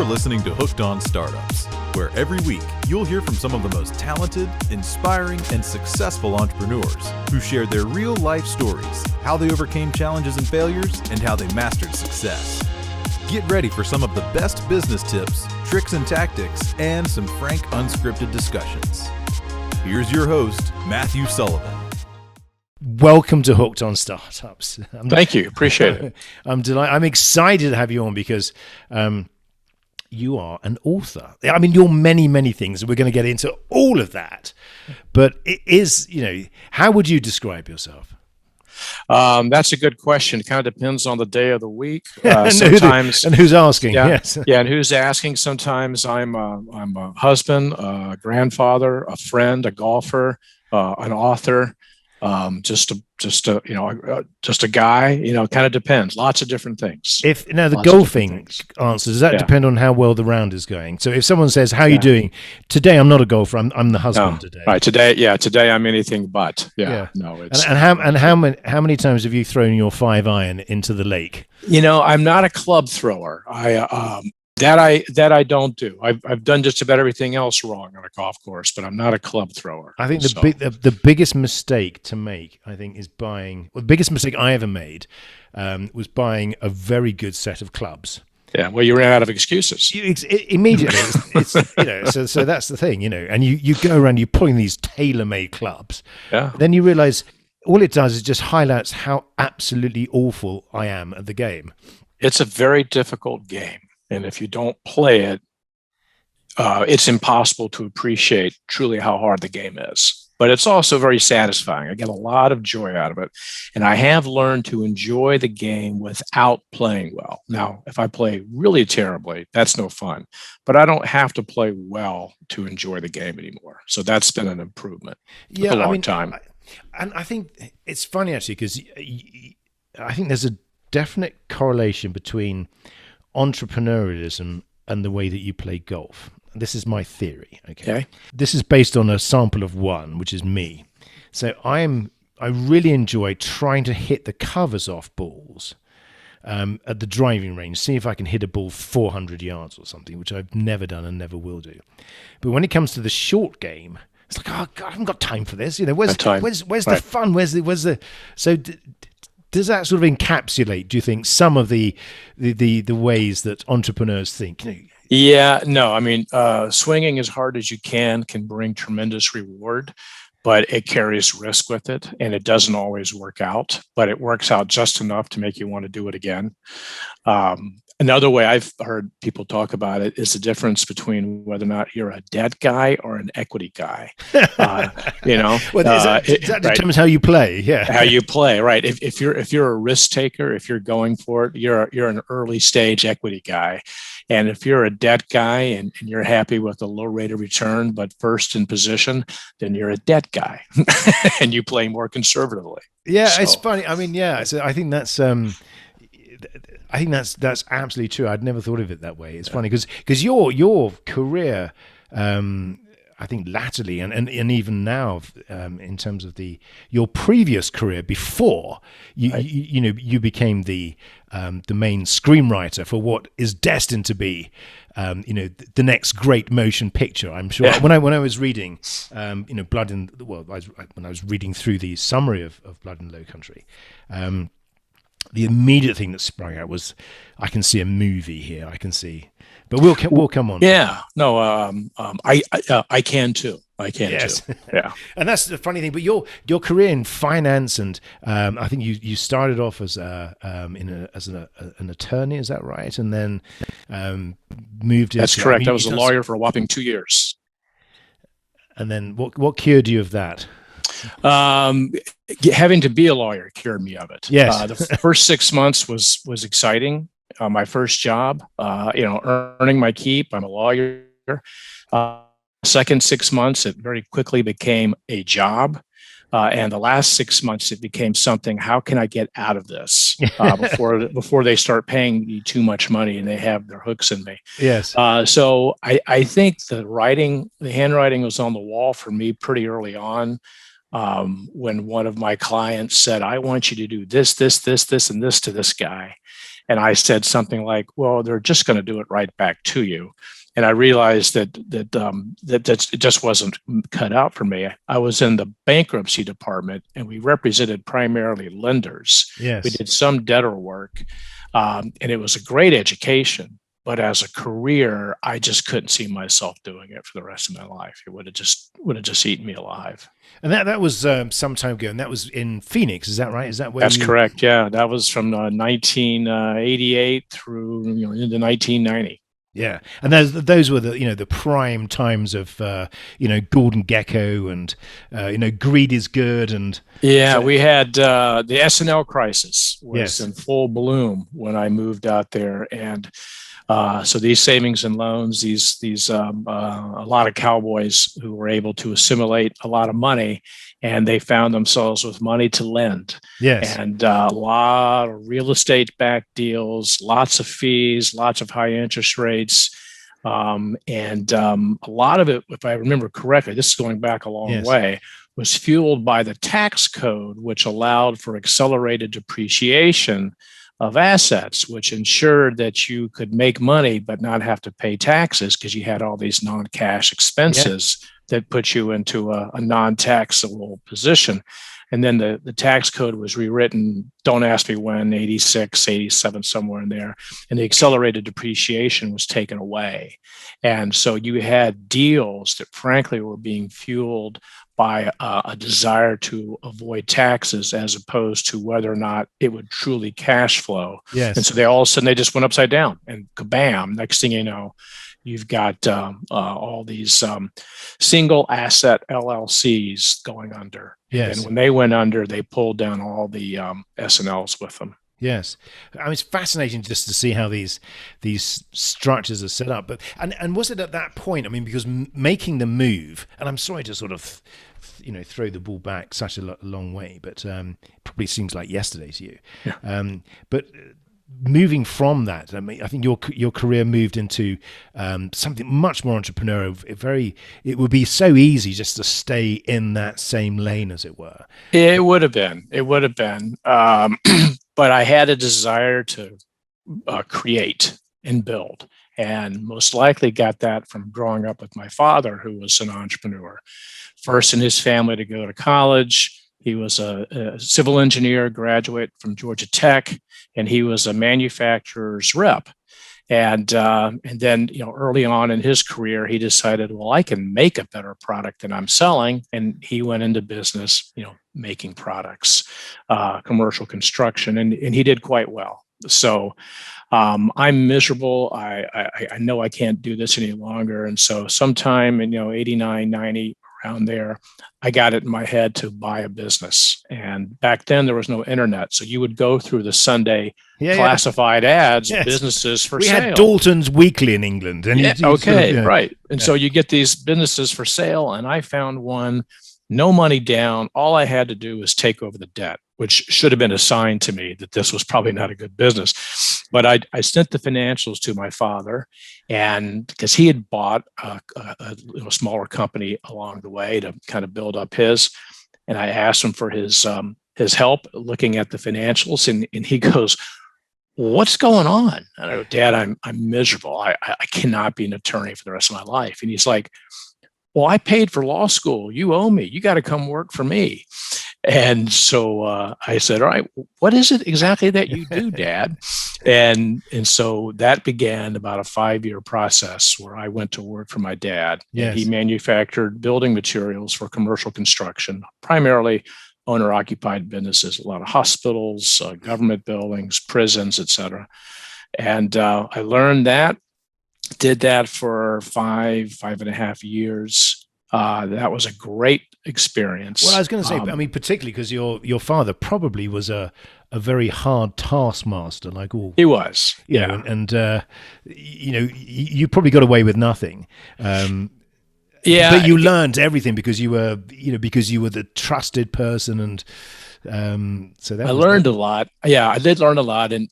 You're listening to Hooked on Startups, where every week you'll hear from some of the most talented, inspiring, and successful entrepreneurs who share their real-life stories, how they overcame challenges and failures, and how they mastered success. Get ready for some of the best business tips, tricks and tactics, and some frank, unscripted discussions. Here's your host, Matthew Sullivan. Welcome to Hooked on Startups. Thank you. Appreciate it. I'm excited to have you on because you are an author. I mean, you're many, many things, and we're going to get into all of that. But it is, how would you describe yourself? That's a good question. It kind of depends on the day of the week. Sometimes and who's asking? Yeah, yes. Yeah, and who's asking? Sometimes I'm a husband, a grandfather, a friend, a golfer, an author. Just a guy, kind of depends. Lots of different things. The golfing answer, does that depend on how well the round is going? So if someone says, how are you doing? Today, I'm not a golfer. I'm the husband today. Right. Today I'm anything but. No, it's. And how many times have you thrown your 5-iron into the lake? I'm not a club thrower. That I don't do. I've done just about everything else wrong on a golf course, but I'm not a club thrower. I think the biggest mistake to make, is buying. Well, the biggest mistake I ever made was buying a very good set of clubs. Yeah, well, you ran out of excuses. Immediately, so that's the thing, and you go around, you're pulling these tailor-made clubs. Yeah. Then you realize all it does is just highlights how absolutely awful I am at the game. It's a very difficult game. And if you don't play it, it's impossible to appreciate truly how hard the game is. But it's also very satisfying. I get a lot of joy out of it. And I have learned to enjoy the game without playing well. Now, if I play really terribly, that's no fun. But I don't have to play well to enjoy the game anymore. So that's been an improvement for a long time. And I think it's funny, actually, because I think there's a definite correlation between entrepreneurialism and the way that you play golf. This is my theory. Okay. This is based on a sample of one, which is me. So I really enjoy trying to hit the covers off balls at the driving range, see if I can hit a ball 400 yards or something, which I've never done and never will do. But when it comes to the short game, it's like, oh God, I haven't got time for this. Where's the fun? Where's the so. Does that sort of encapsulate, do you think, some of the ways that entrepreneurs think? Yeah, no. I mean, swinging as hard as you can bring tremendous reward, but it carries risk with it, and it doesn't always work out. But it works out just enough to make you want to do it again. Another way I've heard people talk about it is the difference between whether or not you're a debt guy or an equity guy. That determines how you play. Yeah, how you play, right? If you're a risk taker, if you're going for it, you're an early stage equity guy. And if you're a debt guy and you're happy with a low rate of return but first in position, then you're a debt guy, and you play more conservatively. Yeah, it's funny. I mean, So I think that's. I think that's absolutely true. I'd never thought of it that way. It's funny because your career, I think latterly and even now, in terms of your previous career before you became the main screenwriter for what is destined to be the next great motion picture. I'm sure when I was reading when I was reading through the summary of Blood in Low Country. The immediate thing that sprang out was, I can see a movie here. I can see, but we'll come on. Yeah, no, I can too. Too. Yeah, and that's the funny thing. But your career in finance, and I think you started off as an attorney. Is that right? And then moved. That's correct. I was a lawyer for a whopping 2 years. And then what cured you of that? Having to be a lawyer cured me of it. Yes. The first 6 months was exciting. My first job, earning my keep. I'm a lawyer. Second 6 months, it very quickly became a job. And the last 6 months, it became something, how can I get out of this before they start paying me too much money and they have their hooks in me? Yes. So I think the handwriting was on the wall for me pretty early on. When one of my clients said, I want you to do this, and this to this guy. And I said something like, well, they're just going to do it right back to you. And I realized that it just wasn't cut out for me. I was in the bankruptcy department, and we represented primarily lenders. Yes. We did some debtor work, and it was a great education. But as a career, I just couldn't see myself doing it for the rest of my life. It would have just eaten me alive. And that was some time ago, and that was in Phoenix. Is that right? Is that where? That's correct. Yeah, that was from 1988 through into 1990. Yeah, and those were the prime times of Gordon Gekko and Greed is Good, and yeah, we had the S&L crisis was yes. in full bloom when I moved out there, and so these savings and loans, these a lot of cowboys who were able to assimilate a lot of money, and they found themselves with money to lend. Yes. And a lot of real estate backed deals, lots of fees, lots of high interest rates. And a lot of it, if I remember correctly, this is going back a long yes. way, was fueled by the tax code, which allowed for accelerated depreciation of assets, which ensured that you could make money but not have to pay taxes because you had all these non-cash expenses that put you into a non-taxable position. And then the tax code was rewritten, don't ask me when, 86, 87, somewhere in there. And the accelerated depreciation was taken away. And so you had deals that frankly were being fueled by a desire to avoid taxes as opposed to whether or not it would truly cash flow. Yes. And so they all of a sudden, they just went upside down, and kabam, next thing you know, you've got all these single asset LLCs going under. Yes. And when they went under, they pulled down all the S&Ls with them. Yes, I mean, it's fascinating just to see how these structures are set up. But and was it at that point? I mean, because making the move, and I'm sorry to sort of throw the ball back such a long way, but it probably seems like yesterday to you. Yeah. But moving from that, I mean, I think your career moved into something much more entrepreneurial. It would be so easy just to stay in that same lane, as it were. It would have been. But I had a desire to create and build, and most likely got that from growing up with my father, who was an entrepreneur. First in his family to go to college. He was a civil engineer graduate from Georgia Tech, and he was a manufacturer's rep. And then, early on in his career, he decided, well, I can make a better product than I'm selling. And he went into business, making products, commercial construction, and he did quite well. So I'm miserable. I know I can't do this any longer. And so sometime in, 89, 90, around there, I got it in my head to buy a business. And back then there was no internet. So you would go through the Sunday classified ads, businesses for sale. We had Dalton's Weekly in England. And right. And so you get these businesses for sale. And I found one, no money down. All I had to do was take over the debt, which should have been a sign to me that this was probably not a good business. But I sent the financials to my father, and because he had bought a smaller company along the way to kind of build up his, and I asked him for his help looking at the financials, and he goes, "What's going on?" And I go, "Dad, I'm miserable. I cannot be an attorney for the rest of my life." And he's like, "Well, I paid for law school. You owe me. You got to come work for me." And so I said, "All right, what is it exactly that you do, Dad?" And so that began about a 5-year process where I went to work for my dad. Yes. He manufactured building materials for commercial construction, primarily owner-occupied businesses, a lot of hospitals, government buildings, prisons, et cetera. And I learned that, did that for 5.5 years. That was a great experience. Well, I was going to say, I mean, particularly because your father probably was a very hard taskmaster, like all. He was, and you probably got away with nothing. But you learned everything because you were the trusted person, and so that I learned a lot. Yeah, I did learn a lot, and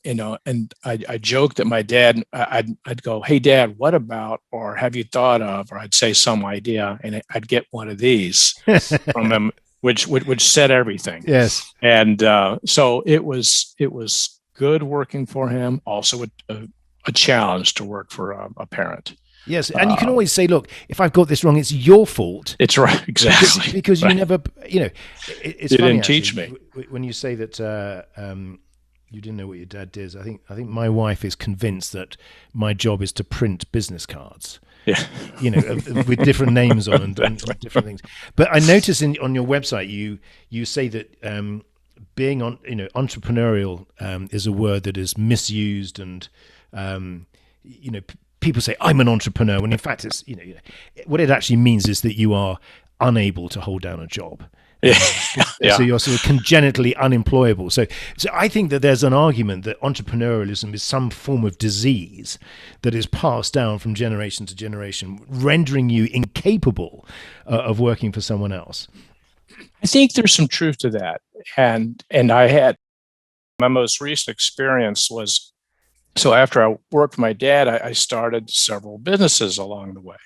I joked that my dad, I'd go, "Hey, Dad, what about, or have you thought of," or I'd say some idea, and I'd get one of these from him, which said everything. Yes, and so it was good working for him, also a challenge to work for a parent. Yes, and you can always say, look, if I've got this wrong, it's your fault. It's right, exactly. Because right. you never, it's you funny, didn't teach me. When you say that you didn't know what your dad did. I think my wife is convinced that my job is to print business cards. Yeah, with different names on and different things. But I notice on your website you say that being entrepreneurial is a word that is misused, and people say I'm an entrepreneur when in fact it's what it actually means is that you are unable to hold down a job. Yeah. So you're sort of congenitally unemployable. So I think that there's an argument that entrepreneurialism is some form of disease that is passed down from generation to generation, rendering you incapable of working for someone else. I think there's some truth to that. And I had my most recent experience was, so after I worked for my dad, I started several businesses along the way.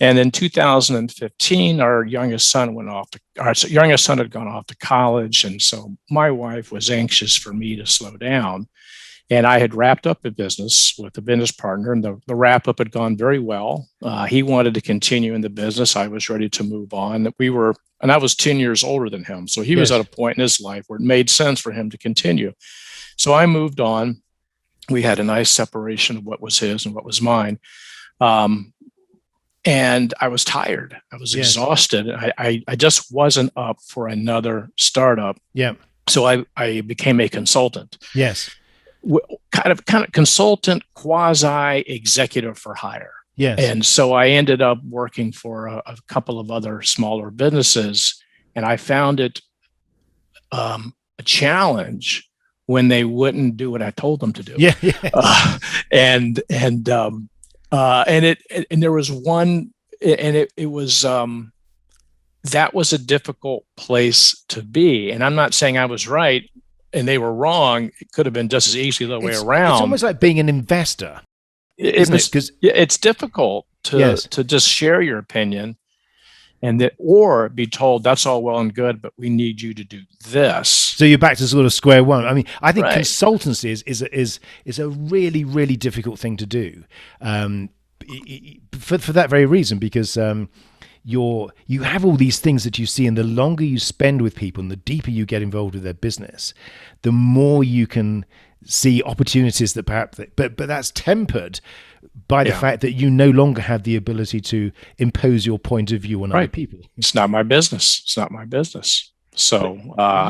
And in 2015, our youngest son had gone off to college. And so my wife was anxious for me to slow down. And I had wrapped up a business with a business partner, and the wrap up had gone very well. He wanted to continue in the business. I was ready to move on. And I was 10 years older than him. So he was at a point in his life where it made sense for him to continue. So I moved on. We had a nice separation of what was his and what was mine. And I was tired. I was exhausted. I just wasn't up for another startup. Yeah. So I became a consultant. Yes. Kind of consultant, quasi executive for hire. Yes. And so I ended up working for a couple of other smaller businesses, and I found it a challenge when they wouldn't do what I told them to do. Yeah. And there was one, and it was that was a difficult place to be. And I'm not saying I was right and they were wrong. It could have been just as easily the way around. It's almost like being an investor. It's difficult to just share your opinion or be told that's all well and good, but we need you to do this. So you're back to sort of square one. I mean, I think consultancy is a really, really difficult thing to do, for that very reason, because you have all these things that you see, and the longer you spend with people and the deeper you get involved with their business, the more you can see opportunities that perhaps, but that's tempered by the fact that you no longer have the ability to impose your point of view on other people. It's not my business. So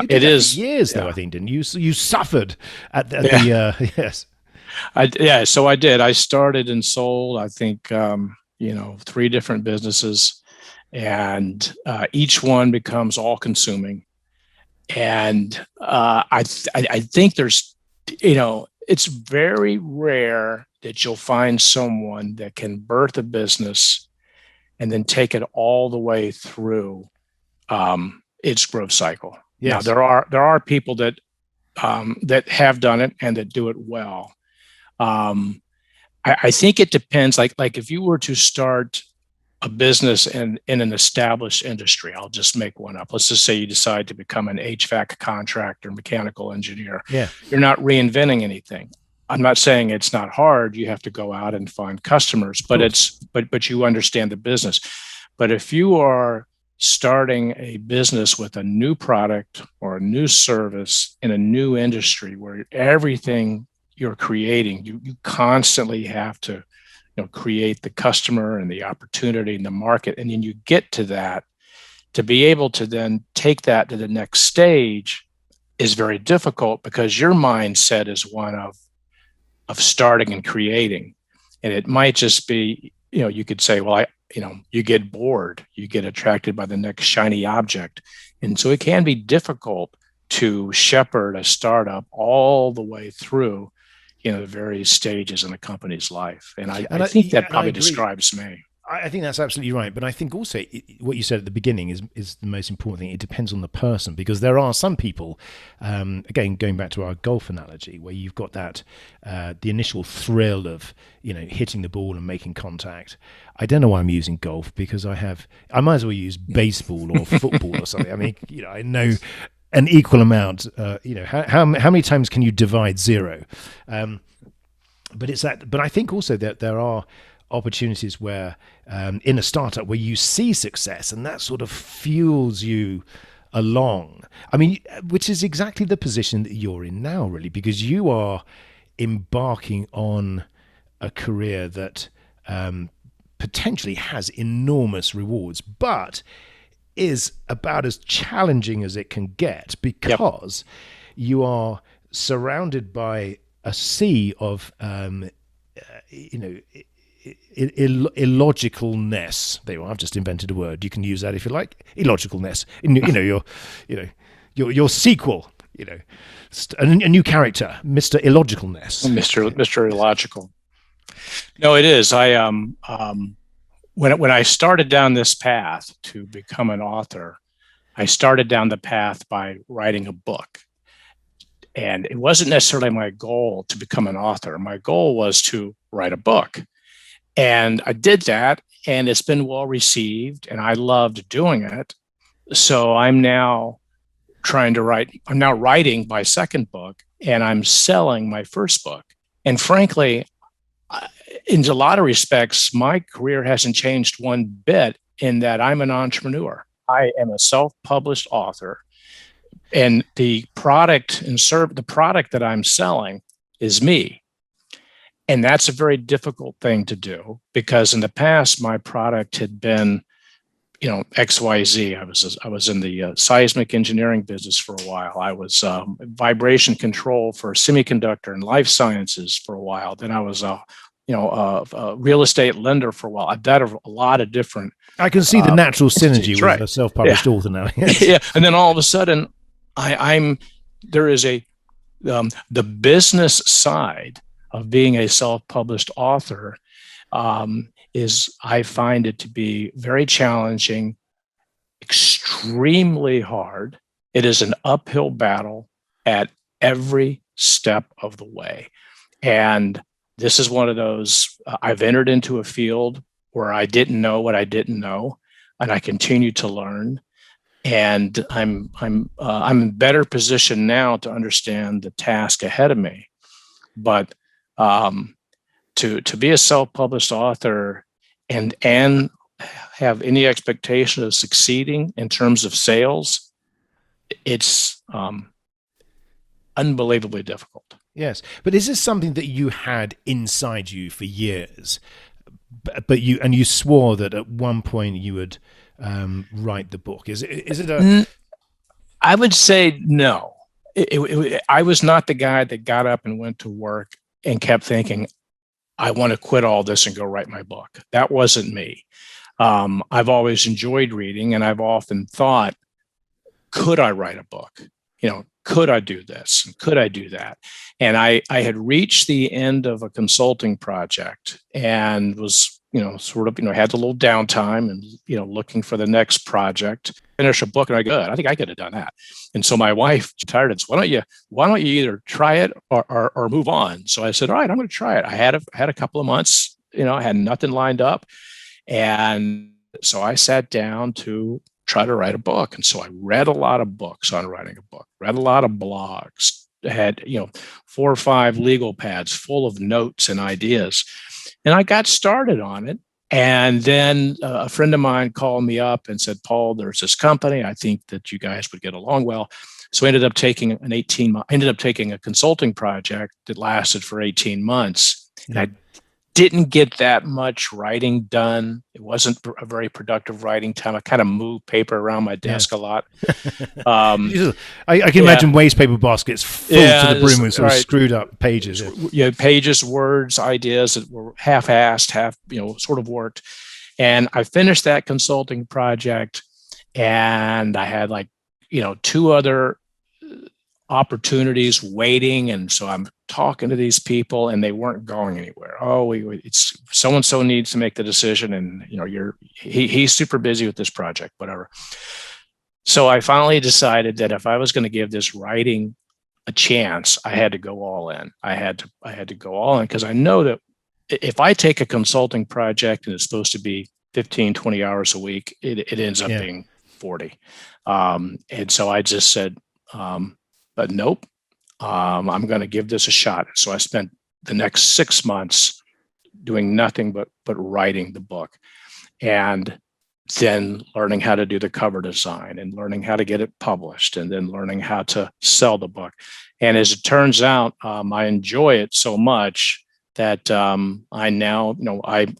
it is for years, though. I think, didn't you? You suffered at the yes. So I did. I started and sold, I think, 3 different businesses, and each one becomes all consuming. And I think there's, it's very rare that you'll find someone that can birth a business and then take it all the way through its growth cycle. Yes. Now, there are people that have done it and that do it well. I think it depends. Like if you were to start a business in an established industry, I'll just make one up. Let's just say you decide to become an HVAC contractor, mechanical engineer. Yeah. You're not reinventing anything. I'm not saying it's not hard. You have to go out and find customers, but you understand the business. But if you are starting a business with a new product or a new service in a new industry where everything you're creating, you constantly have to create the customer and the opportunity and the market. And then you get to that, to be able to then take that to the next stage is very difficult, because your mindset is one of starting and creating. And it might just be, you could say, well, you get bored, you get attracted by the next shiny object. And so it can be difficult to shepherd a startup all the way through the various stages in a company's life. And I think that probably describes me. I think that's absolutely right. But I think also what you said at the beginning is the most important thing. It depends on the person, because there are some people, again, going back to our golf analogy, where you've got that, the initial thrill of, hitting the ball and making contact. I don't know why I'm using golf, because I might as well use baseball or football or something. I mean, I know an equal amount. How many times can you divide zero? But it's that. But I think also that there are opportunities where in a startup where you see success and that sort of fuels you along. I mean, which is exactly the position that you're in now, really, because you are embarking on a career that potentially has enormous rewards, but is about as challenging as it can get, because you are surrounded by a sea of illogicalness. There you are. I've just invented a word. You can use that if you like. Illogicalness. Your sequel. A new character, Mr. Illogicalness. Mr. Illogical. No, it is. When I started down this path to become an author, I started down the path by writing a book. And it wasn't necessarily my goal to become an author. My goal was to write a book. And I did that, and it's been well received, and I loved doing it. So I'm now writing my second book, and I'm selling my first book. And frankly, in a lot of respects, my career hasn't changed one bit in that I'm an entrepreneur. I am a self-published author, and the product that I'm selling is me. And that's a very difficult thing to do, because in the past, my product had been, XYZ. I was in the seismic engineering business for a while. I was vibration control for semiconductor and life sciences for a while. Then I was a real estate lender for a while. I've done a lot of different. I can see the natural synergy with a self-published author now. Yeah, and then all of a sudden, there is the business side of being a self-published author I find it to be very challenging, extremely hard. It is an uphill battle at every step of the way. And this is one of those, I've entered into a field where I didn't know what I didn't know, and I continue to learn. And I'm in better position now to understand the task ahead of me. But to be a self-published author and have any expectation of succeeding in terms of sales, it's unbelievably difficult. Yes, but is this something that you had inside you for years? But you swore that at one point you would write the book. Is it a? I would say no. I was not the guy that got up and went to work and kept thinking, I want to quit all this and go write my book. That wasn't me. I've always enjoyed reading, and I've often thought, could I write a book? Could I do this? Could I do that? And I had reached the end of a consulting project and was, had a little downtime and, looking for the next project, finish a book. And I go, I think I could have done that. And so my wife, tired, and said, why don't you either try it or move on? So I said, all right, I'm going to try it. I had a couple of months, I had nothing lined up. And so I sat down to try to write a book. And so I read a lot of books on writing a book, read a lot of blogs, had, 4 or 5 legal pads full of notes and ideas. And I got started on it. And then a friend of mine called me up and said, Paul, there's this company. I think that you guys would get along well. So I ended up taking a consulting project that lasted for 18 months. And I didn't get that much writing done. It wasn't a very productive writing time. I kind of moved paper around my desk a lot. I can imagine waste paper baskets full to the brim with sort of screwed up pages. Pages, words, ideas that were half-assed, sort of worked. And I finished that consulting project, and I had 2 other opportunities waiting. And so I'm talking to these people, and they weren't going anywhere. It's so-and-so needs to make the decision, and he's super busy with this project, whatever. So I finally decided that if I was going to give this writing a chance, I had to go all in. I had to go all in, because I know that if I take a consulting project and it's supposed to be 15, 20 hours a week, it ends up being 40. And so I just said, But nope, I'm going to give this a shot. So I spent the next 6 months doing nothing but writing the book, and then learning how to do the cover design and learning how to get it published, and then learning how to sell the book. And as it turns out, I enjoy it so much that I now,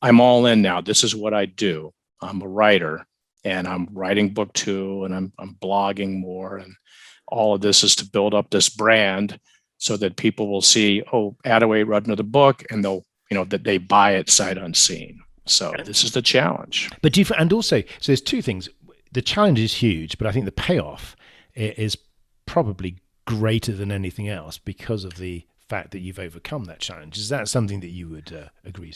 I'm all in now. This is what I do. I'm a writer, and I'm writing book 2, and I'm blogging more, and all of this is to build up this brand so that people will see, oh, Attaway wrote another book, and they'll, that they buy it sight unseen. So this is the challenge. But and also, so there's two things. The challenge is huge, but I think the payoff is probably greater than anything else because of the fact that you've overcome that challenge. Is that something that you would agree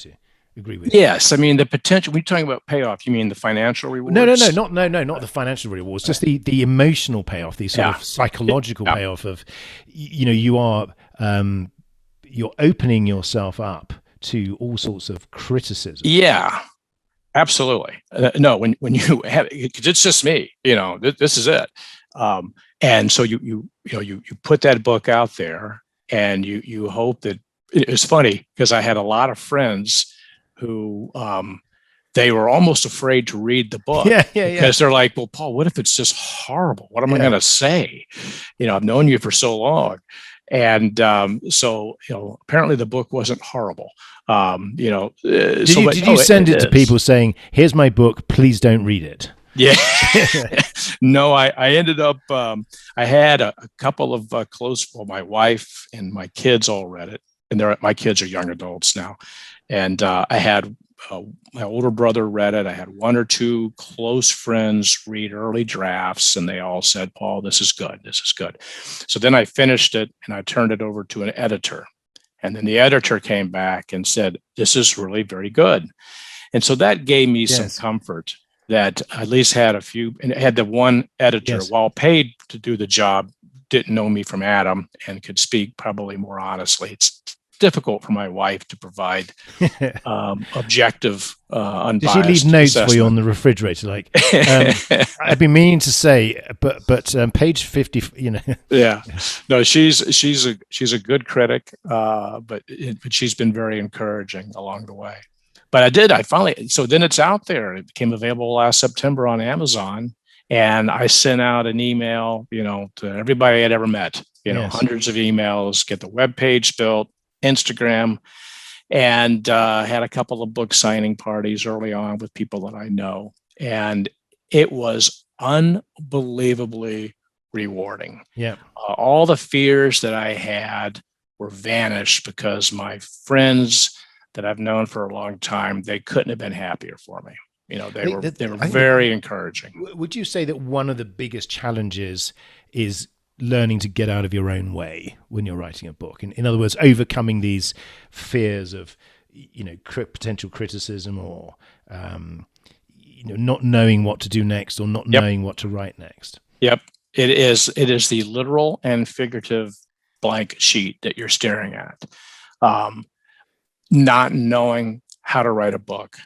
with? Yes, I mean the potential. When you're talking about payoff, you mean the financial rewards? No, not the financial rewards. Just the emotional payoff, the sort of psychological payoff of, you are you're opening yourself up to all sorts of criticism. Yeah, absolutely. No, when you have, because it's just me, this is it. And so you put that book out there, and you hope that. It's funny because I had a lot of friends who they were almost afraid to read the book because they're like, well, Paul, what if it's just horrible? What am I going to say? I've known you for so long. And so apparently the book wasn't horrible. Did you send it to people saying, here's my book, please don't read it? Yeah. No, I ended up, I had a couple of my wife and my kids all read it. And my kids are young adults now. And I had my older brother read it. I had one or two close friends read early drafts, and they all said, Paul, this is good. This is good. So then I finished it, and I turned it over to an editor. And then the editor came back and said, this is really very good. And so that gave me some comfort that I at least had had the one editor, while paid to do the job, didn't know me from Adam and could speak probably more honestly. It's difficult for my wife to provide objective, unbiased. Did she leave notes assessment for you on the refrigerator? Like, I've been meaning to say, but page 50. Yeah, no, she's a good critic, but she's been very encouraging along the way. But I finally. So then it's out there. It became available last September on Amazon, and I sent out an email, to everybody I'd ever met. Hundreds of emails. Get the webpage built. Instagram, and had a couple of book signing parties early on with people that I know. And it was unbelievably rewarding. Yeah. All the fears that I had were vanished because my friends that I've known for a long time, they couldn't have been happier for me. They were very encouraging. Would you say that one of the biggest challenges is learning to get out of your own way when you're writing a book? In other words, overcoming these fears of, potential criticism or, not knowing what to do next or not knowing what to write next. Yep. It is the literal and figurative blank sheet that you're staring at. Not knowing how to write a book,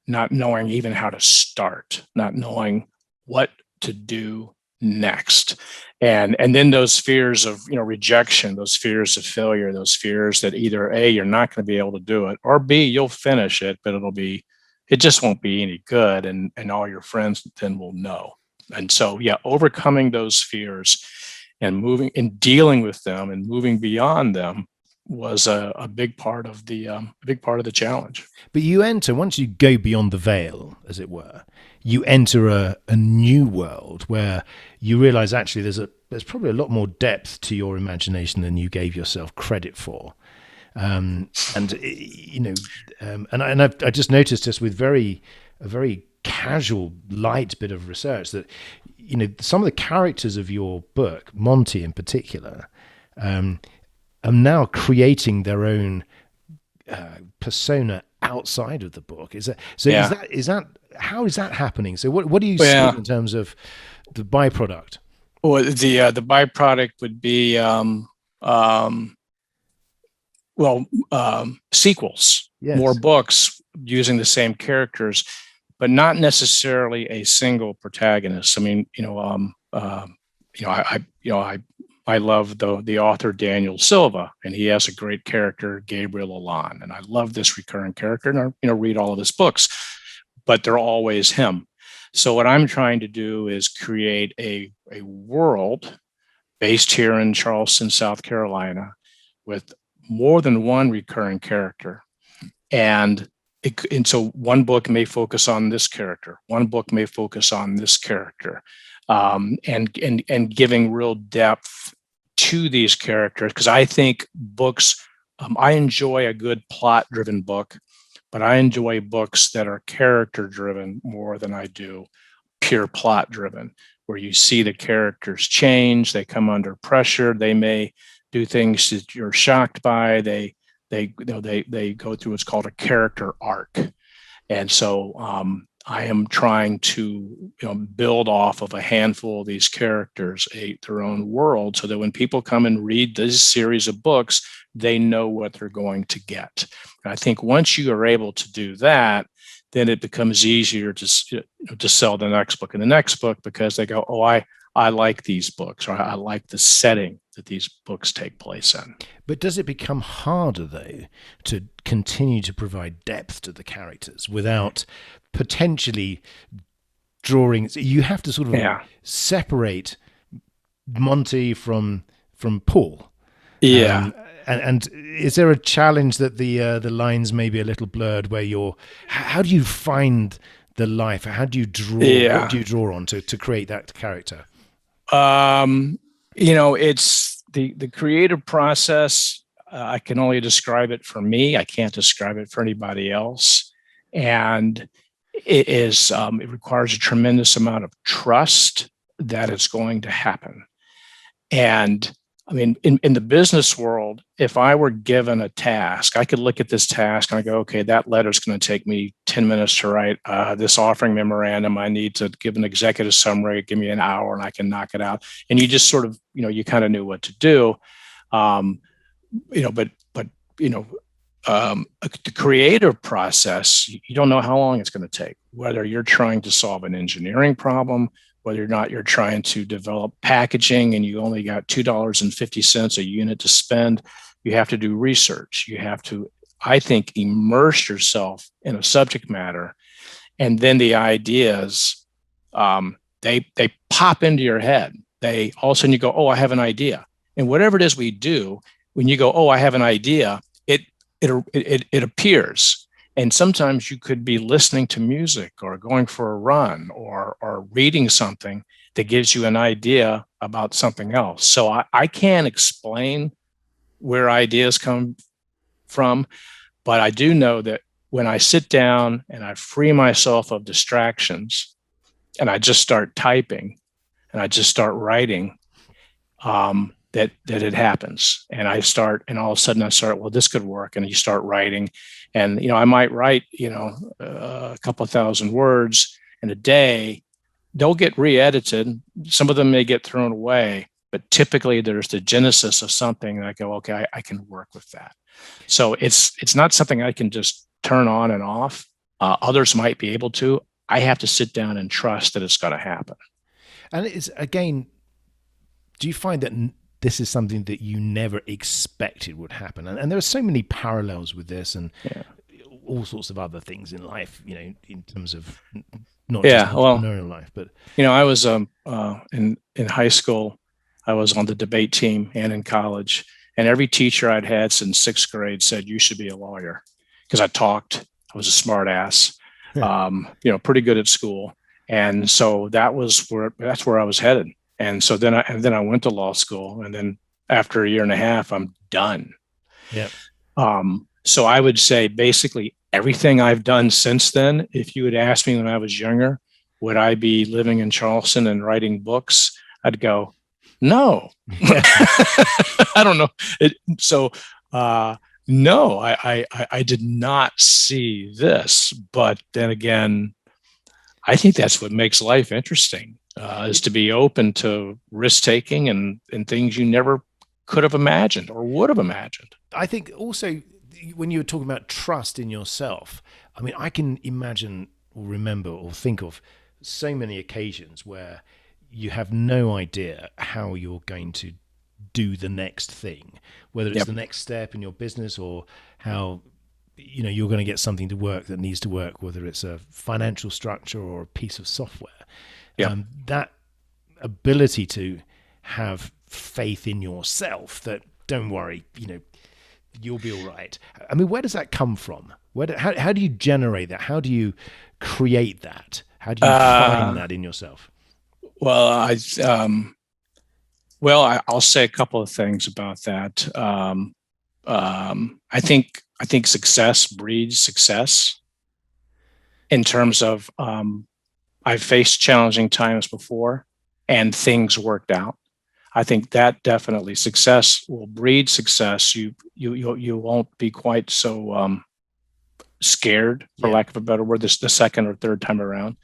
not knowing even how to start, not knowing what to do next. And then those fears of rejection, those fears of failure, those fears that either A, you're not going to be able to do it, or B, you'll finish it, but it just won't be any good, and all your friends then will know. And so overcoming those fears and moving and dealing with them and moving beyond them was a big part of the challenge. But you enter, once you go beyond the veil, as it were, you enter a new world where you realize actually there's probably a lot more depth to your imagination than you gave yourself credit for. I just noticed this with a very casual, light bit of research that, some of the characters of your book, Monty in particular, are now creating their own persona outside of the book. Is that how is that happening? So what do you see in terms of the byproduct? Well, the byproduct would be sequels, more books using the same characters, but not necessarily a single protagonist. I mean, I love the author Daniel Silva, and he has a great character, Gabriel Alon, and I love this recurring character, and I read all of his books, but they're always him. So what I'm trying to do is create a world based here in Charleston, South Carolina, with more than one recurring character. And so one book may focus on this character, one book may focus on this character, and giving real depth to these characters. Because I think books, I enjoy a good plot-driven book, but I enjoy books that are character-driven more than I do pure plot-driven, where you see the characters change, they come under pressure, they may do things that you're shocked by, they go through what's called a character arc. And so I am trying to build off of a handful of these characters, their own world, so that when people come and read this series of books, they know what they're going to get. And I think once you are able to do that, then it becomes easier to sell the next book and the next book, because they go, oh, I like these books, or I like the setting that these books take place in. But does it become harder, though, to continue to provide depth to the characters without potentially drawing? You have to sort of separate Monty from Paul. Yeah. And is there a challenge that the lines may be a little blurred, where how do you find the life? How do you draw? What do you draw on to create that character? It's the creative process. I can only describe it for me. I can't describe it for anybody else. And it requires a tremendous amount of trust that it's going to happen. And I mean, in the business world, if I were given a task, I could look at this task and I go, okay, that letter is going to take me 10 minutes to write. This offering memorandum, I need to give an executive summary, give me an hour and I can knock it out. And you just sort of, you kind of knew what to do. The creative process, you don't know how long it's going to take, whether you're trying to solve an engineering problem, whether or not you're trying to develop packaging and you only got $2.50 a unit to spend. You have to do research. You have to, I think, immerse yourself in a subject matter. And then the ideas, they pop into your head. All of a sudden you go, oh, I have an idea. And whatever it is we do, when you go, oh, I have an idea, it appears. And sometimes you could be listening to music or going for a run or reading something that gives you an idea about something else. So I can't explain where ideas come from, but I do know that when I sit down and I free myself of distractions and I just start typing and I just start writing, that it happens. And all of a sudden I start, well, this could work. And you start writing. And, I might write, a couple of thousand words in a day. They'll get re-edited. Some of them may get thrown away, but typically there's the genesis of something and I go, okay, I can work with that. So it's not something I can just turn on and off. Others might be able to. I have to sit down and trust that it's going to happen. And it's, again, do you find that this is something that you never expected would happen? And there are so many parallels with this and all sorts of other things in life, in terms of not just entrepreneurial life. But I was in high school, I was on the debate team and in college. And every teacher I'd had since sixth grade said, you should be a lawyer, because I talked. I was a smart ass, pretty good at school. And so that's where I was headed. And so then I went to law school, and then after a year and a half, I'm done. Yeah. So I would say basically everything I've done since then, if you had asked me when I was younger, would I be living in Charleston and writing books? I'd go, no. I don't know. No, I did not see this. But then again, I think that's what makes life interesting. Is to be open to risk-taking and things you never could have imagined or would have imagined. I think also when you were talking about trust in yourself, I mean, I can imagine or remember or think of so many occasions where you have no idea how you're going to do the next thing, whether it's the next step in your business or how you're going to get something to work that needs to work, whether it's a financial structure or a piece of software. That ability to have faith in yourself that don't worry, you'll be all right. I mean, where does that come from? How do you generate that? How do you create that? How do you find that in yourself? Well, I'll say a couple of things about that. I think success breeds success. In terms of, I've faced challenging times before, and things worked out. I think that definitely success will breed success. You won't be quite so scared, for lack of a better word, the second or third time around.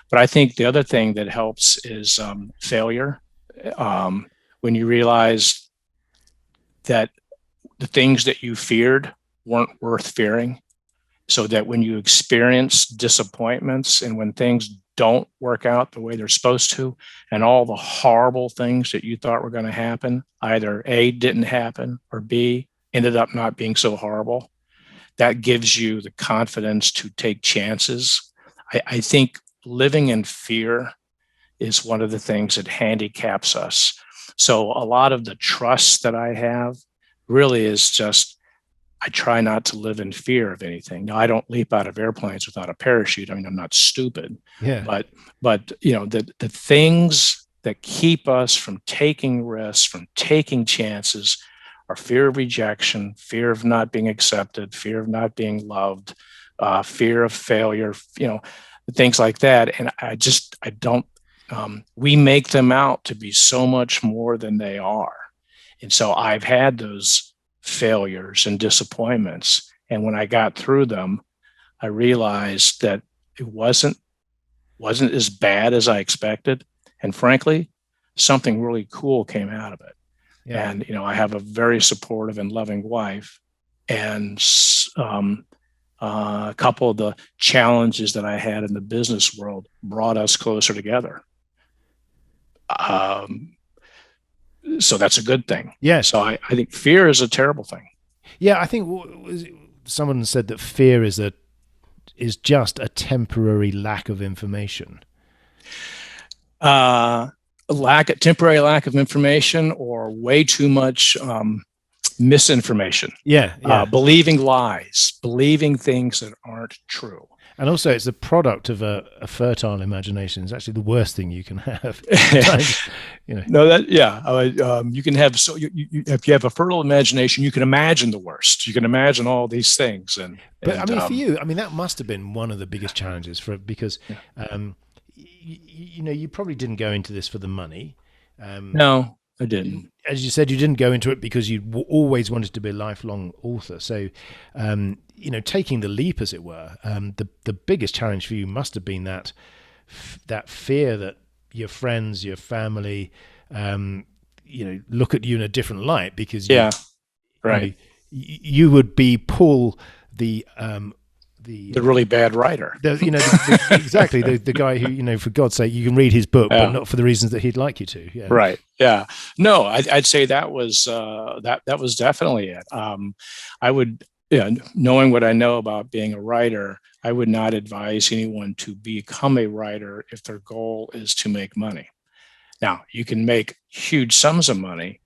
But I think the other thing that helps is failure. When you realize that the things that you feared weren't worth fearing, so that when you experience disappointments and when things don't work out the way they're supposed to, and all the horrible things that you thought were going to happen, either A, didn't happen, or B, ended up not being so horrible, that gives you the confidence to take chances. I think living in fear is one of the things that handicaps us. So a lot of the trust that I have really is just, I try not to live in fear of anything. Now, I don't leap out of airplanes without a parachute. I mean, I'm not stupid. But the things that keep us from taking risks, from taking chances, are fear of rejection, fear of not being accepted, fear of not being loved, fear of failure, things like that. And I don't. We make them out to be so much more than they are. And so I've had those failures and disappointments. And when I got through them, I realized that it wasn't as bad as I expected. And frankly, something really cool came out of it. Yeah. And, I have a very supportive and loving wife. And a couple of the challenges that I had in the business world brought us closer together. So that's a good thing. Yeah. So I think fear is a terrible thing. Yeah, I think someone said that fear is just a temporary lack of information. Temporary lack of information, or way too much misinformation. Yeah. Believing lies, believing things that aren't true. And also, it's a product of a fertile imagination. It's actually the worst thing you can have. No, you can have. So if you have a fertile imagination, you can imagine the worst. You can imagine all these things. But for you, that must have been one of the biggest challenges because you probably didn't go into this for the money. No, I didn't. As you said, you didn't go into it because you always wanted to be a lifelong author. So, taking the leap, as it were, the biggest challenge for you must have been that fear that your friends, your family, look at you in a different light because you would be Paul the really bad writer. Exactly. The guy who, for God's sake, you can read his book, but not for the reasons that he'd like you to. Yeah. Right. Yeah. No, I'd say that was definitely it. I would, knowing what I know about being a writer, I would not advise anyone to become a writer if their goal is to make money. Now, you can make huge sums of money,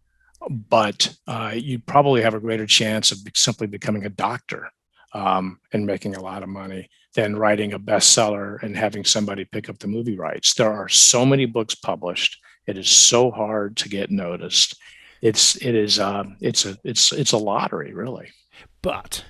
but you'd probably have a greater chance of simply becoming a doctor and making a lot of money than writing a bestseller and having somebody pick up the movie rights. There are so many books published. It is so hard to get noticed. It's a lottery, really. But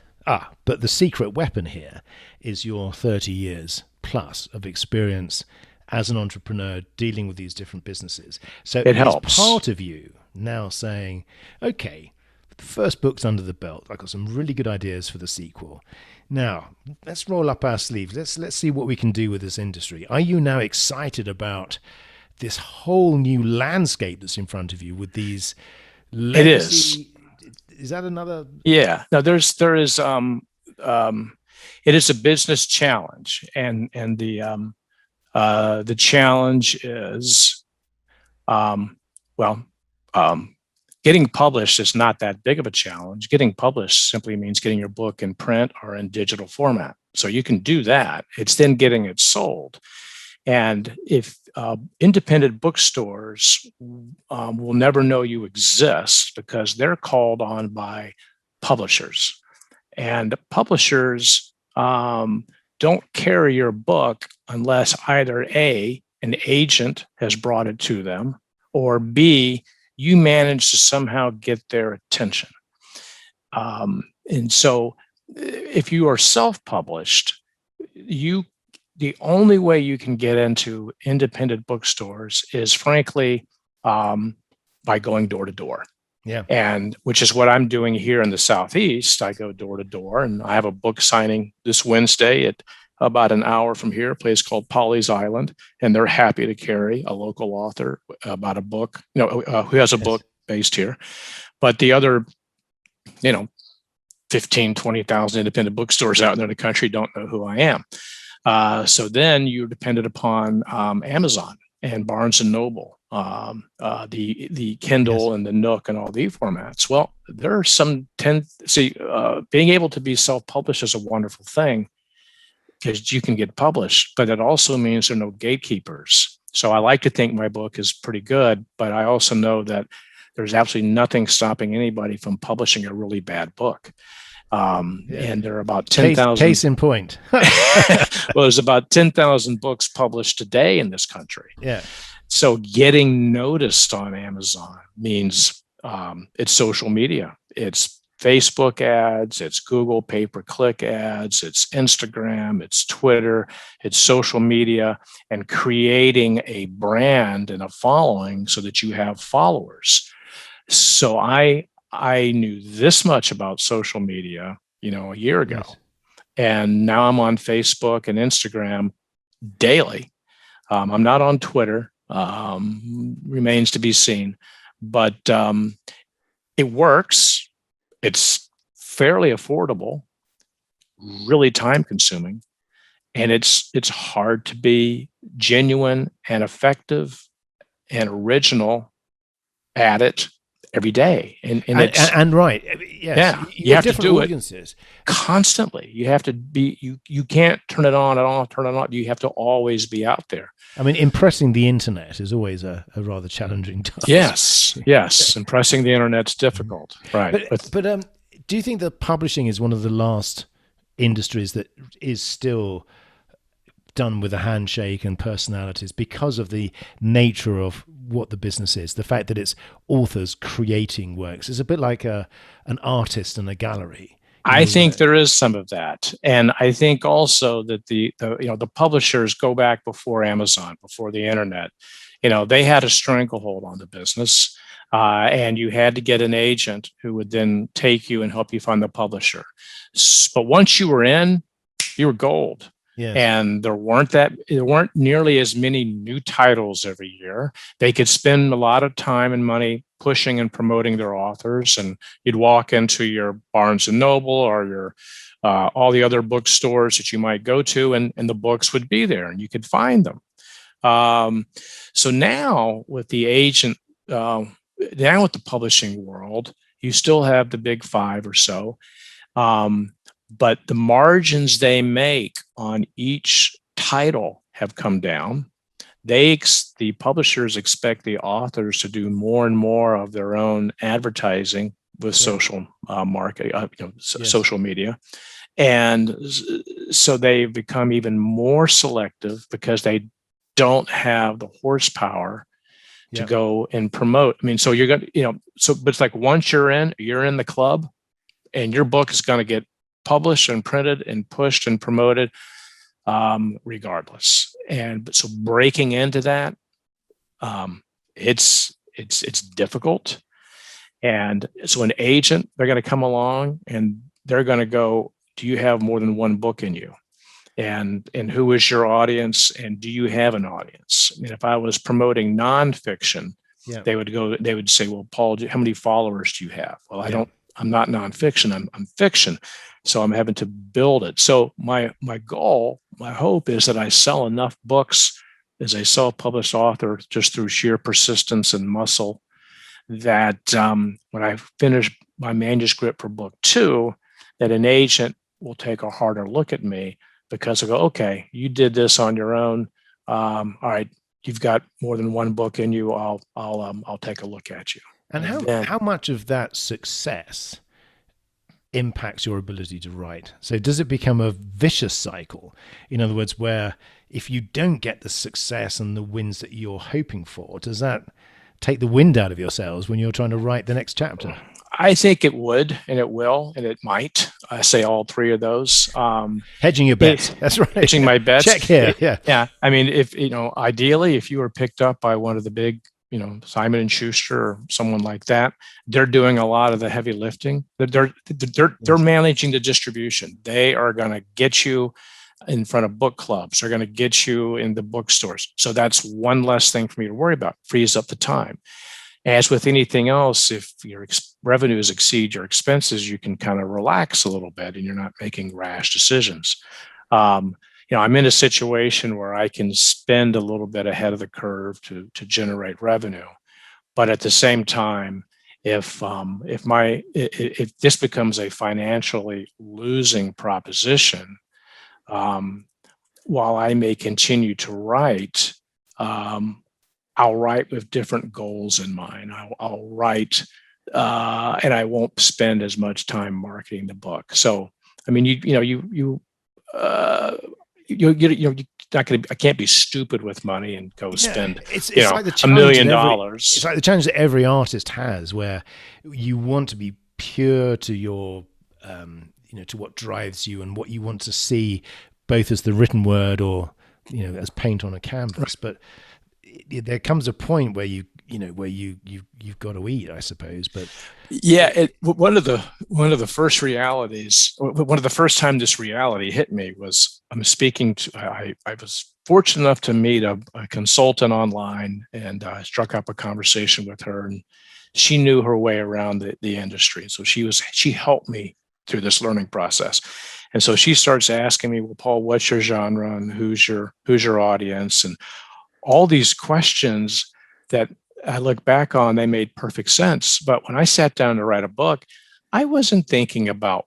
the secret weapon here is your 30 years plus of experience as an entrepreneur dealing with these different businesses. So it helps. Part of you now saying, okay, the first book's under the belt. I've got some really good ideas for the sequel. Now, let's roll up our sleeves. Let's see what we can do with this industry. Are you now excited about this whole new landscape that's in front of you with these legacy? Is that another? Yeah. No, there is. It is a business challenge, and the challenge is, getting published is not that big of a challenge. Getting published simply means getting your book in print or in digital format. So you can do that. It's then getting it sold. And if independent bookstores will never know you exist because they're called on by publishers. And publishers don't carry your book unless either A, an agent has brought it to them, or B, you manage to somehow get their attention. And so if you are self-published, the only way you can get into independent bookstores is, frankly, by going door to door. Yeah. And which is what I'm doing here in the Southeast. I go door to door, and I have a book signing this Wednesday at about an hour from here, a place called Polly's Island, and they're happy to carry a local author about a book, who has a book based here. But the other, 15, 20,000 independent bookstores out there in the country don't know who I am. So then you're dependent upon Amazon and Barnes and Noble, the Kindle and the Nook and all the formats. Well, there are some being able to be self-published is a wonderful thing because you can get published, but it also means there are no gatekeepers. So I like to think my book is pretty good, but I also know that there's absolutely nothing stopping anybody from publishing a really bad book. And there are about 10,000. Case in point. Well, there's about 10,000 books published today in this country. Yeah. So getting noticed on Amazon means it's social media. It's Facebook ads, it's Google pay-per-click ads, it's Instagram, it's Twitter, it's social media, and creating a brand and a following so that you have followers. So I knew this much about social media, a year ago. Yes. And now I'm on Facebook and Instagram daily. I'm not on Twitter, remains to be seen, but it works. It's fairly affordable, really time consuming, and it's hard to be genuine and effective and original at it every day. And right. Yes. You have to do audiences. It constantly. You have to be, you can't turn it on and off, turn it on. You have to always be out there. I mean, impressing the internet is always a rather challenging task. Yes. Impressing the internet's difficult. Right. But do you think that publishing is one of the last industries that is still done with a handshake and personalities because of the nature of what the business is? The fact that it's authors creating works. It's a bit like an artist in a gallery. I think there is some of that, and I think also that the publishers go back before Amazon, before the internet. They had a stranglehold on the business, and you had to get an agent who would then take you and help you find the publisher. But once you were in, you were gold. Yes. And there weren't nearly as many new titles every year. They could spend a lot of time and money pushing and promoting their authors, and you'd walk into your Barnes and Noble or your all the other bookstores that you might go to, and the books would be there, and you could find them. So now with the agent, now with the publishing world, you still have the big five or so. But the margins they make on each title have come down. The publishers expect the authors to do more and more of their own advertising with social social media. And so they've become even more selective because they don't have the horsepower to go and promote. I mean, so you're going to, but it's like once you're in the club, and your book is going to get published and printed and pushed and promoted regardless. And so breaking into that, it's difficult. And so an agent, they're going to come along and they're going to go, do you have more than one book in you? And who is your audience? And do you have an audience? I mean, if I was promoting nonfiction, they would say, well, Paul, how many followers do you have? Well, I'm not nonfiction, I'm fiction. So I'm having to build it. So my goal, my hope is that I sell enough books as a self-published author just through sheer persistence and muscle that when I finish my manuscript for book 2, that an agent will take a harder look at me because they'll go, okay, you did this on your own. All right, you've got more than one book in you. I'll take a look at you. And how much of that success impacts your ability to write? So does it become a vicious cycle? In other words, where if you don't get the success and the wins that you're hoping for, does that take the wind out of your sails when you're trying to write the next chapter? I think it would, and it will, and it might. I say all 3 of those. Hedging your bets. That's right. Hedging my bets. Check here. Yeah. Yeah. I mean, if, ideally, if you were picked up by one of the big, Simon and Schuster or someone like that, they're doing a lot of the heavy lifting. They're managing the distribution. They are going to get you in front of book clubs. They're going to get you in the bookstores. So that's one less thing for me to worry about. Frees up the time. As with anything else, if your revenues exceed your expenses, you can kind of relax a little bit and you're not making rash decisions. I'm in a situation where I can spend a little bit ahead of the curve to generate revenue. But at the same time, if this becomes a financially losing proposition, while I may continue to write, I'll write with different goals in mind. I'll write, and I won't spend as much time marketing the book. So, I mean, you're not going to. I can't be stupid with money and go spend like $1 million. It's like the challenge that every artist has, where you want to be pure to your, to what drives you and what you want to see, both as the written word or as paint on a canvas, but there comes a point where you've got to eat, I suppose. But yeah, one of the first realities, one of the first time this reality hit me was I was fortunate enough to meet a consultant online, and I struck up a conversation with her, and she knew her way around the industry. So she helped me through this learning process. And so she starts asking me, well, Paul, what's your genre and who's your audience? And all these questions that I look back on, they made perfect sense. But when I sat down to write a book, I wasn't thinking about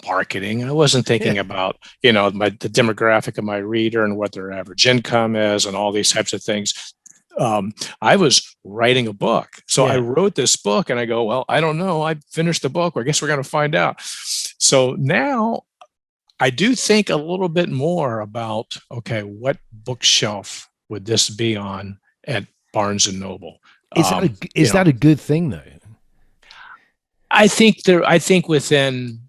marketing. I wasn't thinking about, the demographic of my reader and what their average income is and all these types of things. I was writing a book. So I wrote this book and I go, well, I don't know. I finished the book. I guess we're going to find out. So now I do think a little bit more about, okay, what bookshelf would this be on at Barnes and Noble? Is that a good thing though? I think within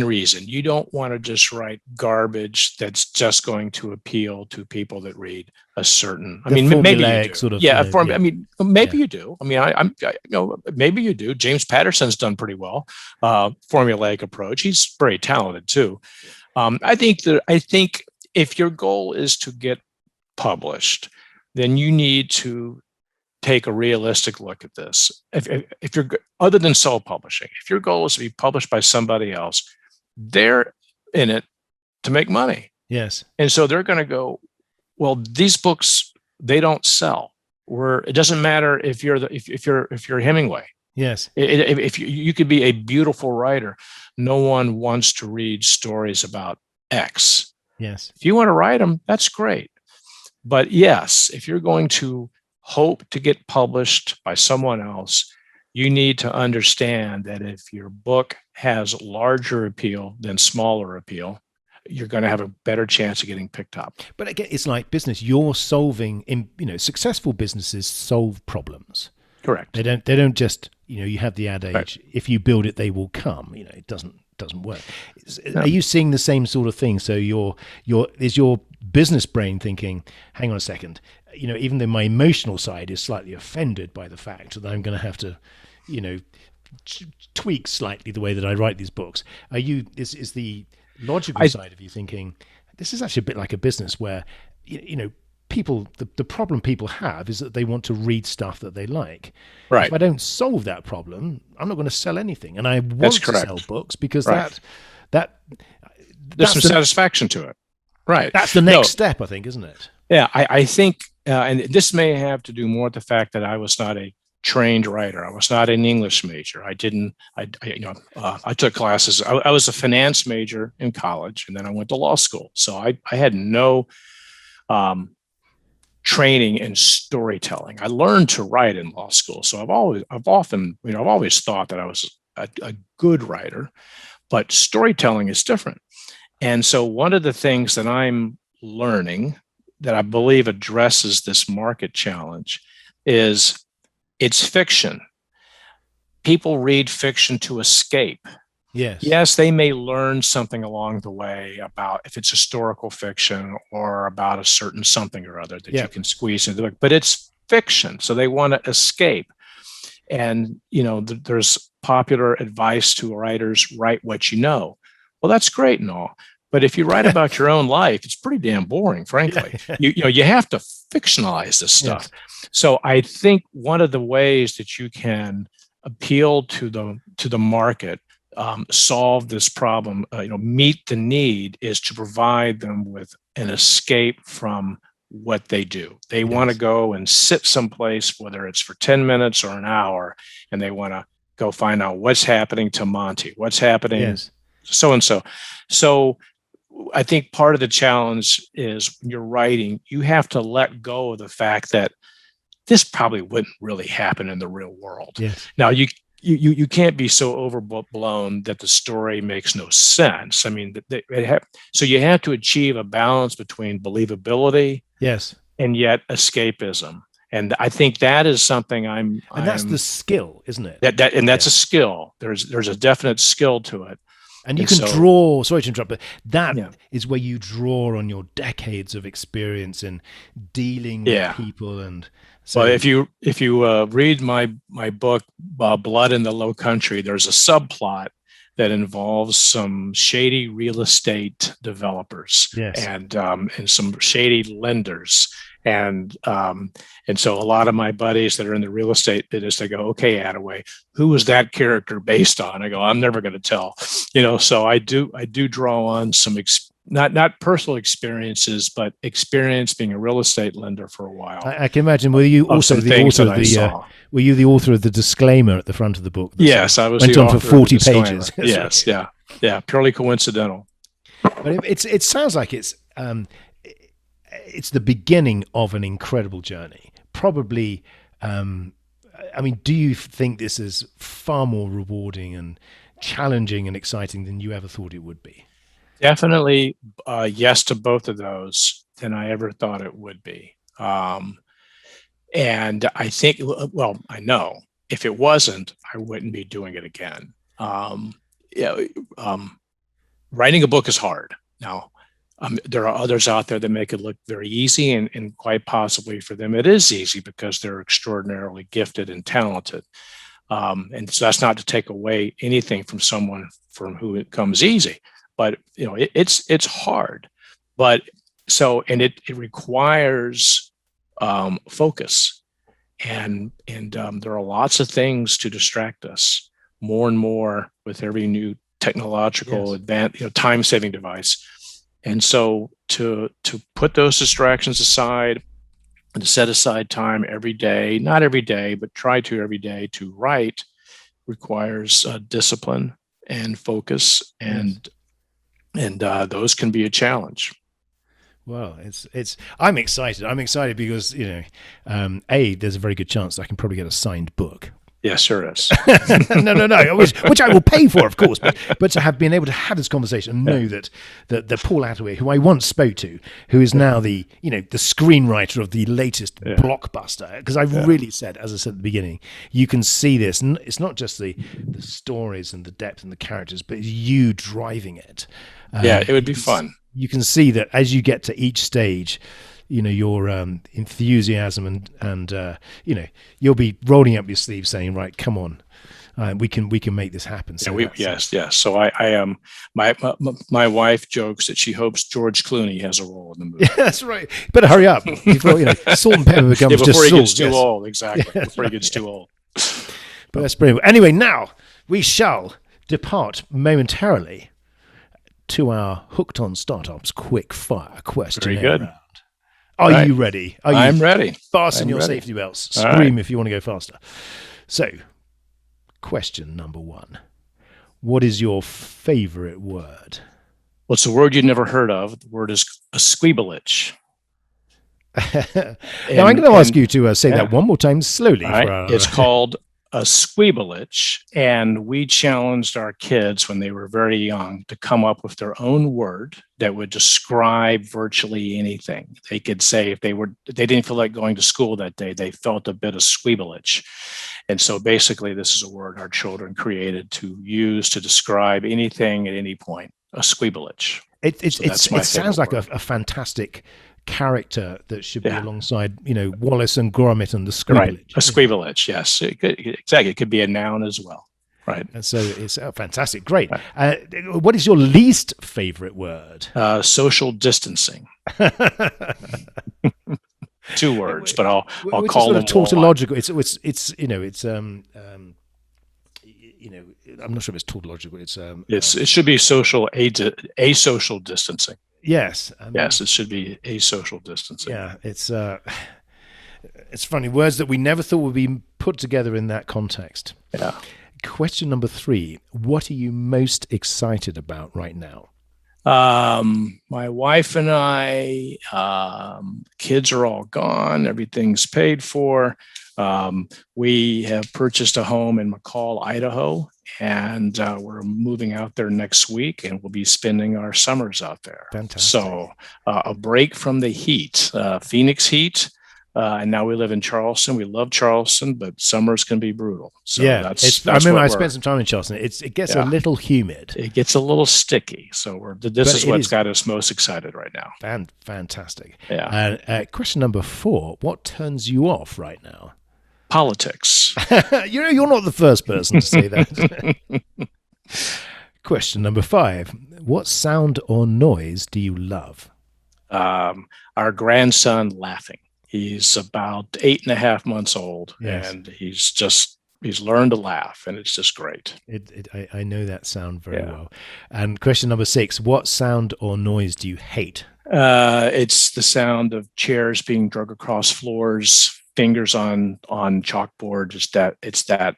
reason. You don't want to just write garbage that's just going to appeal to people that read a certain. Maybe you do. Sort of. Yeah, maybe you do. Maybe you do. James Patterson's done pretty well. Formulaic approach. He's very talented too. I think if your goal is to get published, then you need to take a realistic look at this. If you're, other than self-publishing, if your goal is to be published by somebody else, they're in it to make money. Yes. And so they're going to go, well, these books, they don't sell. It doesn't matter if you're Hemingway. Yes. If you could be a beautiful writer, no one wants to read stories about X. Yes. If you want to write them, that's great. But yes, if you're going to hope to get published by someone else, you need to understand that if your book has larger appeal than smaller appeal, you're going to have a better chance of getting picked up. But again, it's like business. You're solving, successful businesses solve problems. Correct. They don't just, you have the adage, right, if you build it, they will come. It doesn't work. No. Are you seeing the same sort of thing? So is your business brain thinking, hang on a second, even though my emotional side is slightly offended by the fact that I'm going to have to, tweak slightly the way that I write these books. Is the logical side of you thinking, this is actually a bit like a business where, people, the problem people have is that they want to read stuff that they like. Right. If I don't solve that problem, I'm not going to sell anything. And I want to sell books because right, there's some satisfaction to it. Right. That's the next step, I think, isn't it? Yeah, I think, and this may have to do more with the fact that I was not a trained writer. I was not an English major. I took classes. I was a finance major in college, and then I went to law school. So I had no training in storytelling. I learned to write in law school. So I've always thought that I was a good writer, but storytelling is different. And so one of the things that I'm learning that I believe addresses this market challenge is it's fiction. People read fiction to escape. Yes, they may learn something along the way about if it's historical fiction or about a certain something or other that you can squeeze into the book, but it's fiction. So they want to escape. And, there's popular advice to writers, write what you know. Well, that's great and all. But if you write about your own life, it's pretty damn boring, frankly. You have to fictionalize this stuff. Yes. So I think one of the ways that you can appeal to the market, solve this problem, meet the need, is to provide them with an escape from what they do. They want to go and sit someplace, whether it's for 10 minutes or an hour, and they want to go find out what's happening to Monty, what's happening so-and-so. So I think part of the challenge is when you're writing, you have to let go of the fact that this probably wouldn't really happen in the real world. Yes. Now, you can't be so overblown that the story makes no sense. I mean, so you have to achieve a balance between believability, and yet escapism. And I think that is something and that's the skill, isn't it? That's a skill. There's a definite skill to it. And you can draw, sorry to interrupt, but that is where you draw on your decades of experience in dealing with people. And so, well, if you read my book, Blood in the Low Country, there's a subplot that involves some shady real estate developers and some shady lenders. And so a lot of my buddies that are in the real estate business, they go, okay, Attaway, who was that character based on? I go, I'm never going to tell, so I do draw on some, not personal experiences, but experience being a real estate lender for a while. I can imagine. Were you also the author of the, were you the author of the disclaimer at the front of the book? Yes, I was. Went on for 40 pages. Yes. Yeah. Purely coincidental. But it sounds like it's the beginning of an incredible journey. Probably, do you think this is far more rewarding and challenging and exciting than you ever thought it would be? Definitely, yes to both of those than I ever thought it would be. And I think, I know if it wasn't, I wouldn't be doing it again. Writing a book is hard. Now, there are others out there that make it look very easy, and quite possibly for them it is easy because they're extraordinarily gifted and talented. And so that's not to take away anything from someone from who it comes easy, but it's hard. But so, and it requires focus, and there are lots of things to distract us more and more with every new technological time-saving device. And so to put those distractions aside and to set aside time every day, not every day, but try to every day to write, requires discipline and focus, and those can be a challenge. Well, I'm excited. I'm excited because, there's a very good chance I can probably get a signed book. Yes, sure is. No, which I will pay for, of course. But to have been able to have this conversation and know that the Paul Attaway, who I once spoke to, who is now the screenwriter of the latest blockbuster, because I've really said, as I said at the beginning, you can see this. It's not just the stories and the depth and the characters, but it's you driving it. It would be fun. You can see that as you get to each stage, your enthusiasm and you'll be rolling up your sleeves saying, right, come on, we can make this happen. So yes. So I am. My wife jokes that she hopes George Clooney has a role in the movie. That's right. Better hurry up before salt and pepper becomes just before salt. He gets too old. Exactly. Before he gets too old. But that's brilliant. Anyway, now we shall depart momentarily to our Hooked on Startups quick fire questionnaire round. Are Right. you ready? Are you I'm ready. fasten I'm your ready. safety belts? All Scream right. if you want to go faster. So, question number 1. What is your favorite word? Well, it's a word you've never heard of. The word is a squeebalich. Now, I'm going to ask you to say yeah. that one more time slowly. All right. It's called a squeebalich, and we challenged our kids when they were very young to come up with their own word that would describe virtually anything. They could say if they didn't feel like going to school that day, they felt a bit of squeebalich. And so basically, this is a word our children created to use to describe anything at any point, a squeebalich. It sounds like a fantastic character that should be alongside, Wallace and Gromit and the Squeebalich. Right, a squeebalich, yes. Exactly. It could be a noun as well. Right. And so it's fantastic. Great. Right. What is your least favorite word? Social distancing. 2 words, but I'll call them tautological. I'm not sure if it's tautological. It should be asocial distancing. Yes. Yes, it should be asocial distancing. Yeah, it's funny, words that we never thought would be put together in that context. Yeah. Question number 3: what are you most excited about right now? My wife and I, kids are all gone. Everything's paid for. We have purchased a home in McCall, Idaho, and we're moving out there next week, and we'll be spending our summers out there. Fantastic. So a break from the heat, Phoenix heat. And now we live in Charleston. We love Charleston, but summers can be brutal. So yeah, that's I remember I spent some time in Charleston. It gets a little humid. It gets a little sticky. So this is what's got us most excited right now. Fantastic. Yeah. Question number 4: what turns you off right now? Politics. You're not the first person to say that. Question number 5: what sound or noise do you love? Our grandson laughing. He's about 8.5 months old, and he's learned to laugh, and it's just great. I know that sound very well. And question number 6: what sound or noise do you hate? It's the sound of chairs being dragged across floors, fingers on chalkboard. It's that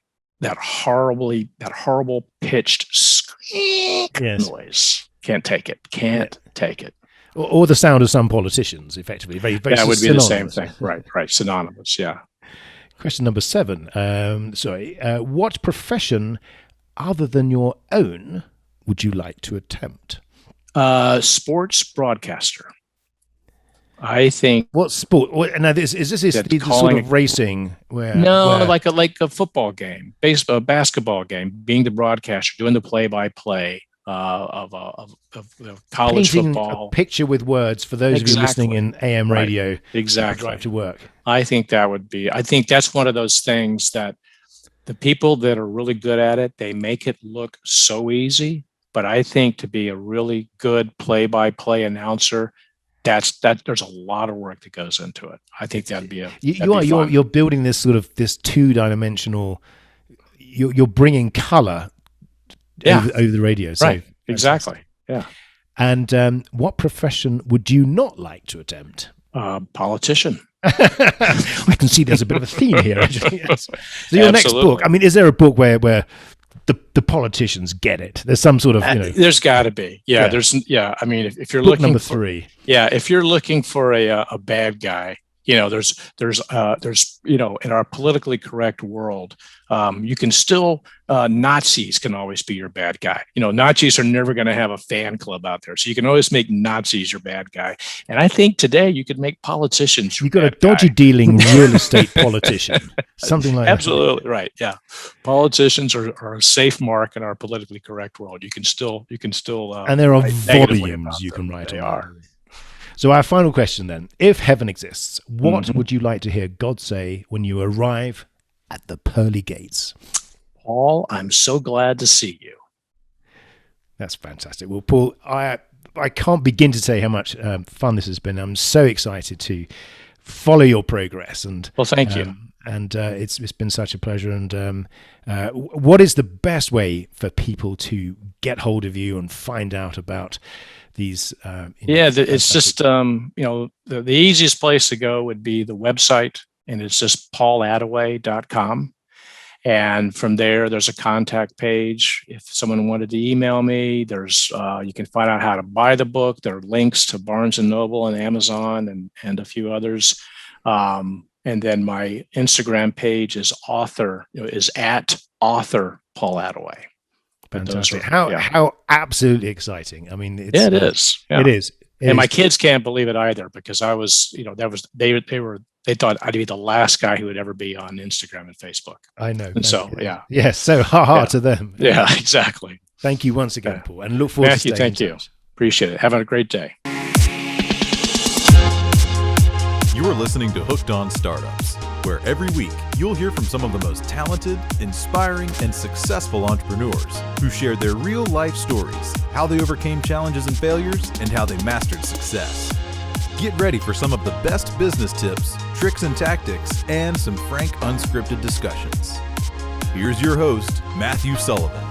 horrible pitched squeak noise. Can't take it. Take it. Or the sound of some politicians, effectively. Very, very that would be the same thing. Right. Synonymous, yeah. Question number 7. What profession other than your own would you like to attempt? Sports broadcaster. I think. What sport? Now, is this the sort of racing where? No, like a football game, basketball game, being the broadcaster, doing the play-by-play. Of college painting football. A picture with words for those of you listening in AM radio. Exactly. Drive to work. I think that's one of those things that the people that are really good at it, they make it look so easy. But I think to be a really good play-by-play announcer, there's a lot of work that goes into it. I think that'd be you're building this sort of this 2-dimensional. You're bringing color. Over the radio. So right. Exactly. Yeah. And what profession would you not like to attempt? Politician. I can see there's a bit of a theme here. Actually. Yes. So your next book, I mean, is there a book where the politicians get it? There's some sort of, There's got to be. Yeah. I mean, if you're book looking number 3. Yeah. If you're looking for a bad guy, there's in our politically correct world, you can still Nazis can always be your bad guy. Nazis are never going to have a fan club out there, so you can always make Nazis your bad guy. And I think today you could make politicians. You got a dodgy dealing real estate politician, something like absolutely that. Right. Yeah, politicians are a safe mark in our politically correct world. You can still and there are volumes you can write. They are. So our final question then, if heaven exists, what would you like to hear God say when you arrive at the pearly gates? Paul, I'm so glad to see you. That's fantastic. Well, Paul, I can't begin to say how much fun this has been. I'm so excited to follow your progress. And well, thank you. And it's been such a pleasure. And what is the best way for people to get hold of you and find out about these. It's just the easiest place to go would be the website, and it's just paulattaway.com. And from there's a contact page. If someone wanted to email me, there's you can find out how to buy the book. There are links to Barnes and Noble and Amazon and a few others. And then my Instagram page is at author Paul Attaway. Fantastic! How absolutely exciting! I mean, it is. Yeah. It is. And my kids can't believe it either, because I was, they thought I'd be the last guy who would ever be on Instagram and Facebook. I know. And so, yeah. Yes. So ha to them. Yeah, exactly. Thank you once again, Paul, and look forward to staying thank you. Appreciate it. Have a great day. You are listening to Hooked on Startups, where every week you'll hear from some of the most talented, inspiring, and successful entrepreneurs who share their real-life stories, how they overcame challenges and failures, and how they mastered success. Get ready for some of the best business tips, tricks and tactics, and some frank, unscripted discussions. Here's your host, Matthew Sullivan.